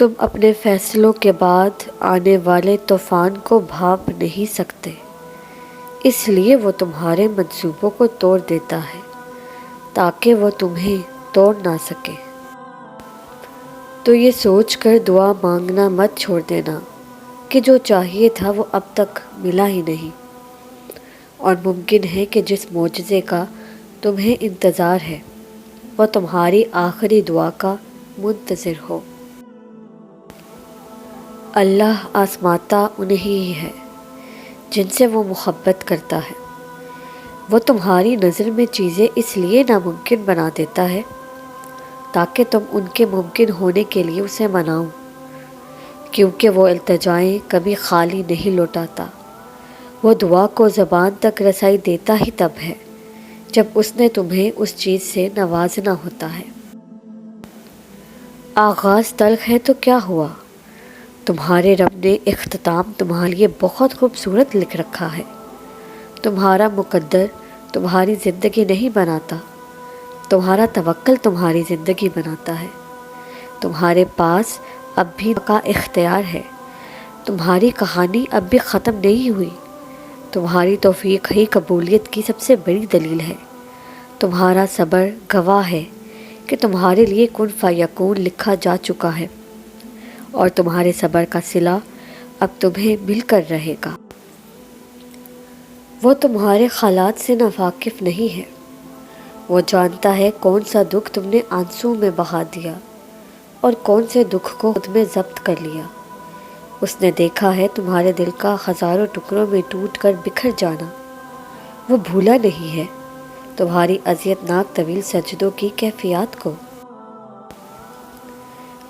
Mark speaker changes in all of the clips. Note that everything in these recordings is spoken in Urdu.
Speaker 1: تم اپنے فیصلوں کے بعد آنے والے طوفان کو بھانپ نہیں سکتے، اس لیے وہ تمہارے منصوبوں کو توڑ دیتا ہے تاکہ وہ تمہیں توڑ نہ سکے۔ تو یہ سوچ کر دعا مانگنا مت چھوڑ دینا کہ جو چاہیے تھا وہ اب تک ملا ہی نہیں، اور ممکن ہے کہ جس معجزے کا تمہیں انتظار ہے وہ تمہاری آخری دعا کا منتظر ہو۔ اللہ آزماتا انہیں ہی ہے جن سے وہ محبت کرتا ہے۔ وہ تمہاری نظر میں چیزیں اس لیے ناممکن بنا دیتا ہے تاکہ تم ان کے ممکن ہونے کے لیے اسے مناؤ، کیونکہ وہ التجائیں کبھی خالی نہیں لوٹاتا۔ وہ دعا کو زبان تک رسائی دیتا ہی تب ہے جب اس نے تمہیں اس چیز سے نوازنا ہوتا ہے۔ آغاز تلخ ہے تو کیا ہوا، تمہارے رب نے اختتام تمہارے لیے بہت خوبصورت لکھ رکھا ہے۔ تمہارا مقدر تمہاری زندگی نہیں بناتا، تمہارا توکل تمہاری زندگی بناتا ہے۔ تمہارے پاس اب بھی کا اختیار ہے، تمہاری کہانی اب بھی ختم نہیں ہوئی۔ تمہاری توفیق ہی قبولیت کی سب سے بڑی دلیل ہے۔ تمہارا صبر گواہ ہے کہ تمہارے لیے کن فیکون لکھا جا چکا ہے، اور تمہارے صبر کا صلہ اب تمہیں مل کر رہے گا۔ وہ تمہارے حالات سے ناواقف نہیں ہے، وہ جانتا ہے کون سا دکھ تم نے آنسوں میں بہا دیا اور کون سے دکھ کو خود میں ضبط کر لیا۔ اس نے دیکھا ہے تمہارے دل کا ہزاروں ٹکڑوں میں ٹوٹ کر بکھر جانا، وہ بھولا نہیں ہے تمہاری اذیت ناک طویل سجدوں کی کیفیات کو۔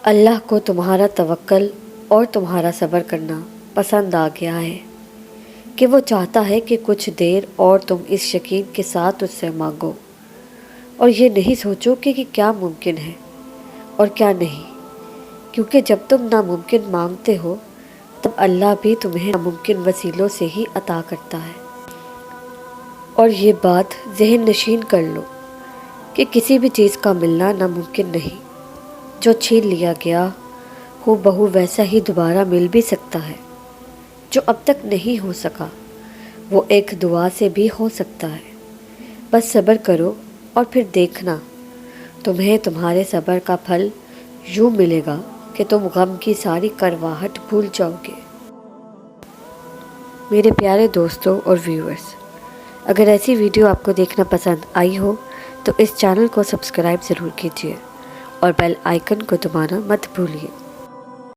Speaker 1: اللہ کو تمہارا توکل اور تمہارا صبر کرنا پسند آ گیا ہے کہ وہ چاہتا ہے کہ کچھ دیر اور تم اس یقین کے ساتھ اس سے مانگو، اور یہ نہیں سوچو کہ کیا ممکن ہے اور کیا نہیں، کیونکہ جب تم ناممکن مانگتے ہو تب اللہ بھی تمہیں ناممکن وسیلوں سے ہی عطا کرتا ہے۔ اور یہ بات ذہن نشین کر لو کہ کسی بھی چیز کا ملنا ناممکن نہیں، جو چھین لیا گیا ہو بہو ویسا ہی دوبارہ مل بھی سکتا ہے، جو اب تک نہیں ہو سکا وہ ایک دعا سے بھی ہو سکتا ہے۔ بس صبر کرو اور پھر دیکھنا تمہیں تمہارے صبر کا پھل یوں ملے گا کہ تم غم کی ساری کرواہٹ بھول جاؤ گے۔ میرے پیارے دوستوں اور ویورز، اگر ایسی ویڈیو آپ کو دیکھنا پسند آئی ہو تو اس چینل کو سبسکرائب ضرور کیجیے اور بیل آئیکن کو دبانا مت بھولیے۔